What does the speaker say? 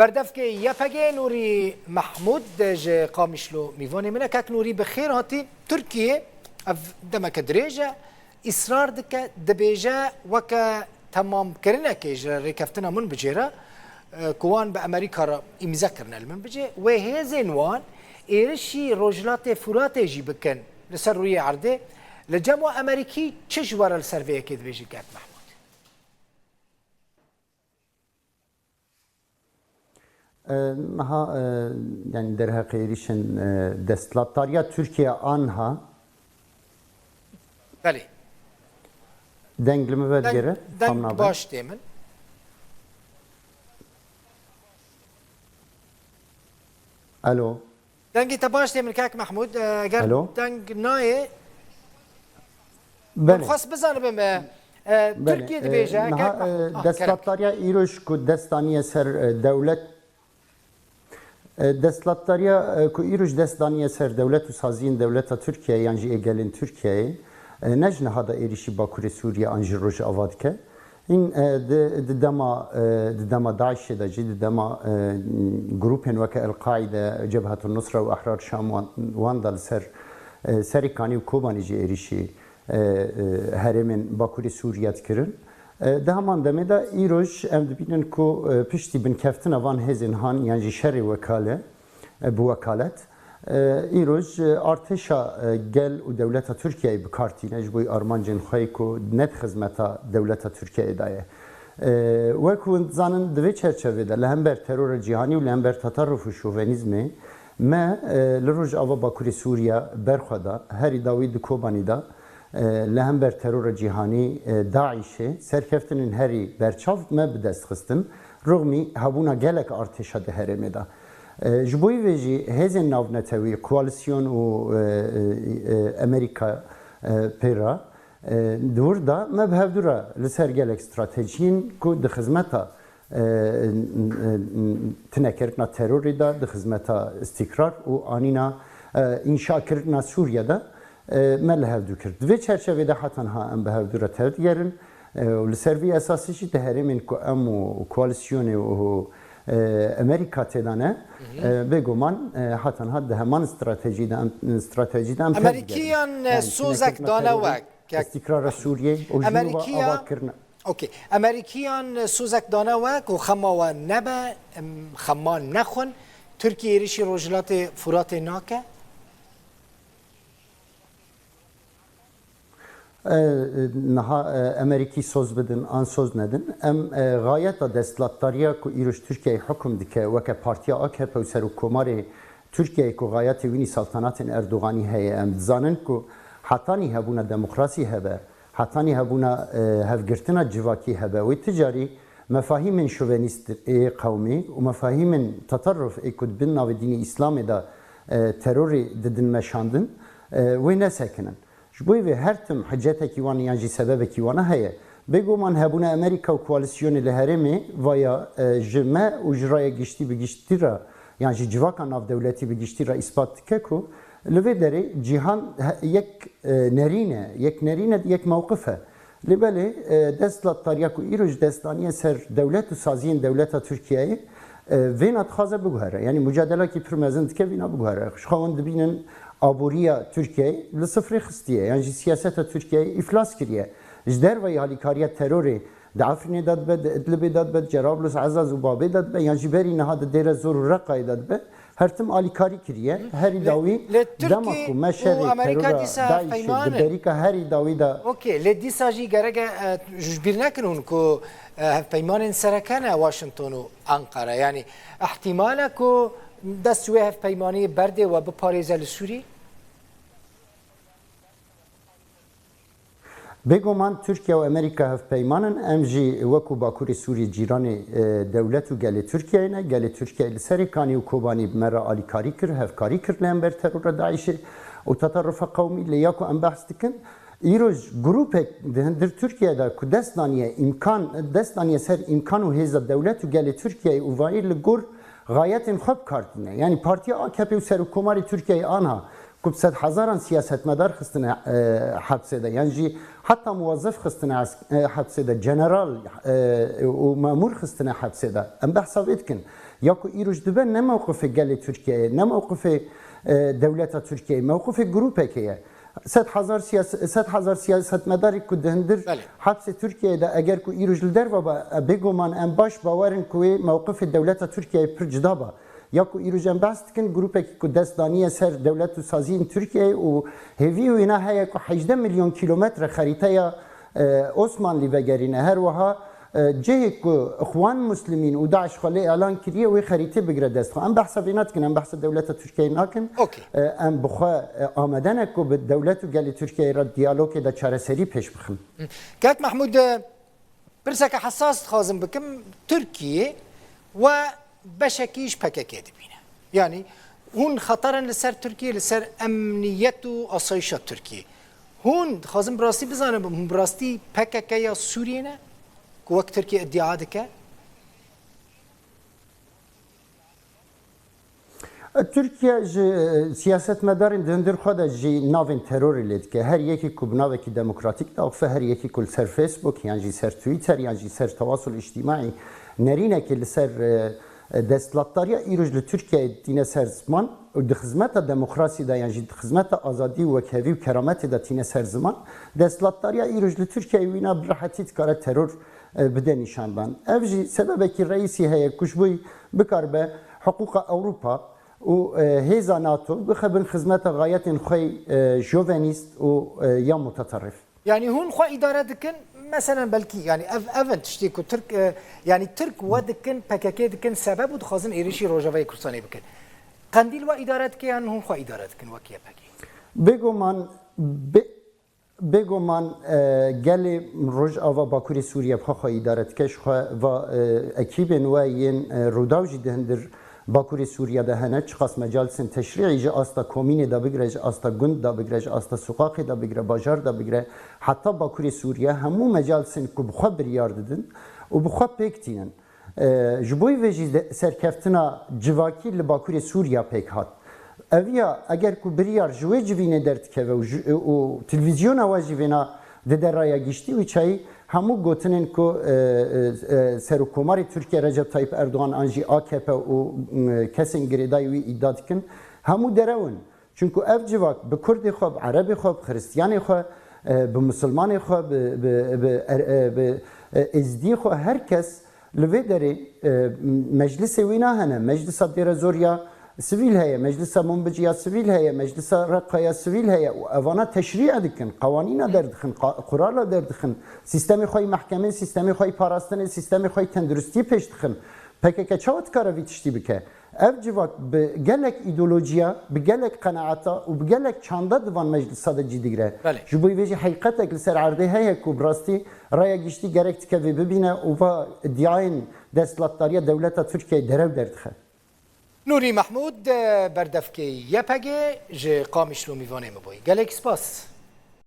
بردفك يفجي نوري محمود جا قامشلو ميفوني منك هك نوري بخير هاتي تركيا دمك دريجة إصرار دك دبيجة وكا تمام كرنا كيجرا ركفتنا من بجيرا كوان بأمريكا إمذكرنا من بجي وهي زينوان إيرشي روجلات فرات يجي بكن لسروية عرضه لجمع أمريكي تشجور السرفيه كده بيجي كات محمود Naha yani derhak erişin destlatlarya Türkiye anha بله denglimi ve gere دنگ باش دیمن Alo. دنگی تباش دیمن کاک محمود اگر الو. دنگ نایه Bele. خاص بزنه بم ترکیه دی بیجه کاک محمود Destlatlarya İroş ku destaniye ser devlet Destlatlarya ku İroş destaniye ser devlet u saziyin devleta Türkiye yani egelin Türkiye nejne hada erişi Bakure Suriye anji roj avadke in dema Daesh da jid dema grupen veke El-Qaide Cebhatun Nusra ve Ahrar Şam Vandal serikani u Kobanici erişi heremin Bakure Suriyet kirin دهمان دمه دا ایروش ام دبینن کو پشتی بن کفتن وان هزین هان یعنی شر وکاله بو وکالت ایروش ارتشا گل و دولت ترکیه بکارتینه جبوی ارمانجن خوی کو net خدمتا دولت ترکیه دایه و کو زانن دوی çerçevede lehember terör cihani و lehember tatarruf و şovenizmi ما لروج اوا باکوری سوریا برخدا هری داوید کوبانی دا لهمبر ترور جهانی داعشه سرکفتنین هری برچاو ما بدست خستن رغمی هبونا گلک ارتشا ده هرمه دا جبوی ویجی هزین ناونتوی کوالسیون و امریکا پیرا دور دا ما بهدورا لسر گلک استراتژین کو ده خدمتا تنکرنا تروری دا ده خدمتا استقرار و آنینا انشا کردنا سوریا دا مل هفدو کرد. دوی çerçevede hatan ha em behevdura tevd yerin و لسروی اساسی چی تهرمین کو ام و کوالسیون و امریکا تدانه بگومان hatan ha de heman stratejiden امریکیان سوزک دانوک استقرار سوریه و جنوب کرنا اوکی امریکیان سوزک دانوک و خما و نبا خما نخون ترکیه ریشی روجلات فرات ناکه Naha Ameriki söz bedin, an söz nedin. Em gayet destlatlarya ku İruş Türkiye hüküm dike ve ke partiya AKP u seru komari Türkiye ku gayet vini saltanatın Erdoğani heye em zanen ku hatani hebuna demokrasi hebe, hatani hebuna hevgirtina civaki hebe ve ticari mefahimin şovenist kavmi u mefahimin tatarruf kud bin navi dini İslam'ı da terörü dedin meşandın ve ne sekinin. جبوی و هر تم حجت کیوانی یعنی سبب کیوانه هیه بگو من هبونه امریکا و کوالسیون لهرمی و یا جمع و جرای گشتی بگشتی را یعنی جواکا ناف دولتی بگشتی را اثبات که کو لوی داری جهان یک نرینه یک موقفه لبله دستلات تاریک و ایروج دستانی سر دولت و سازین دولت ترکیه وینات خازه بگوهره یعنی مجادله کی پرمزند که وینا بگوهره خواهند بینن آبوریا ترکیه لصفر خستیه یعنی سیاست ترکیه افلاس کریه جدر و یالیکاریا تروری دعفرین داد بد ادلب داد بد جرابلس عزاز و بابه داد بد یعنی بری نهاد دیر زور رقای داد بد هر تم آلیکاری کریه هری داوی دماغ و مشری ترور دایش دبریکا هری داوی دا اوکی لدی ساجی گرگه جبیر نکنون کو پیمان سرکانه واشنطن و انقره یعنی احتمالا کو دستوی هف پیمانی برده و به پاریزه لسوری بگو من ترکیه و امریکا هف پیمانن امجی وکو باکوری سوری جیران دولت و گل ترکیه نه گل ترکیه لسری کانی و کوبانی مرا آلی کاری کر هف کاری کر لنبر ترور داعش و تطرف قومی لیاکو ام بحث دکن ایروز گروپ در ترکیه دا که دستانیه سر امکان و هزا دولت و گل ترکیه و وایل لگور غایت خوب کارتینه یعنی پارتی AKP و سر کوماری ترکیه آنها كوب 100,000 سیاستمدار خستنه حبسه ده یعنی جی حتی موظف خستنه حبسه ده جنرال و مامور خستنه حبسه ده ام بحثا کن یا کو ایروج دبن نه موقف گل ترکیه نه موقف دولت ترکیه موقف گروپه که 100,000 سیاستمداری کو دهندر حبس ترکیه ده اگر کو ایروج لدر و بگومان ام باش باورن کوی موقف دولت ترکیه پر جدا با یا کو ایروجن باست کن گروپه که دستانیه سر دولت و سازی ترکیه و هیوی و اینا هیا کو 18 میلیون کیلومتر خریطه عثمانلی وگرینه هر وها جه کو اخوان مسلمین و داعش خلی اعلان کریه و خریطه بگیره دست ام بحث بینات کن ام بحث دولت ترکیه ناکن ام بخوا آمدن کو به دولت و گلی ترکیه را دیالوگ دا چاره سری پیش بخم کاک محمود برسك حساس خازم بكم تركيا وبشكيش PKK دبينه يعني هون خطرا لسر تركيا لسر امنيته اسايشه تركيا هون خازم براستي بزانم براستي PKK يا سوريا وقت تركيا ادعاء دكه Türkiye siyasetmedarın döndür xada ji navên terorê lê dike her yekî ku bi navekî demokratîk de axfe her yekî ku li ser Facebook yan jî ser Twitter yan jî ser tewasul îctimai nerînekê li ser desthilatdariya îroj li Tirkiyeyê tîne ser ziman û di xizmeta demokrasî de yan jî di xizmeta azadî û wekhevî û kerametê de tîne ser ziman desthilatdariya îroj li Tirkiyeyê wîna bi rehetî dikare teror bide nîşandan ev jî sebebekî reîsî heye ku ji bo bikaribe حقوق Avrupa و هیزا ناتو بخبن خدمت غایت خوی جوفنیست و یا متطرف يعني هون خو اداره دكن مثلا بلكي يعني ايفنت تشتيكو ترك يعني ترك ودكن PKK دكن سبب ودخازن ايريشي روجاوي كرساني بكن قنديل و اداره دكن يعني هون خو اداره دكن وكيا باكي بگومان گلی روز آوا باکوری سوریه بخوا اداره کش خو و اکیب نوعین روداوجی دهندر باکوری سوریه ده هنه چخاص مجالسن تشریعی جه آستا کومینی دا بگره جه آستا گند دا بگره جه آستا سوقاقی دا بگره باجار دا بگره حتی باکوری سوریه همو مجالسن که بخوا بریار ددن و بخوا پیکتینن جبوی ویجی سرکفتنا جواکی لباکوری سوریه پیک هات اویا اگر که بریار جوی جوینه درد که و تلویزیون آواجی وینا ده در رای گشتی و چایی همو گوتنن که سرکوماری ترکیه رجب طایب اردوغان آنجی AKP و کسین گریدای وی ایداد کن همو درون چونکه اف جواک به کردی خواب عربی خواب خریستیانی خواب به مسلمانی خواب به ازدی خواب هر کس لوی داره مجلس وینا هنه مجلس دیر زوریا سویل هيا مجلس منبجيات سويل هيا مجلس رقايا سويل هيا وانا تشريع دكن قوانين دردخن قرار دردخن سيستم خوي محكمه سيستم خوي باراستن سيستم خوي تندرستي پیش دخن PKK چاوت کارا ویتشتی بکه اف جوات بگلک ایدولوژیا بگلک قناعتا و بگلک چانده دوان مجلس دا جدیگره جبوی ویجی حقیقتک لسر عرضه هیا که براستی رای گشتی گرک تکوی ببینه و ادعاین دستلاتداری دولت ترکیه درو دردخه نوری محمود بردفکی یپگه جه قامش رو میوانه مبایی گلک سپاس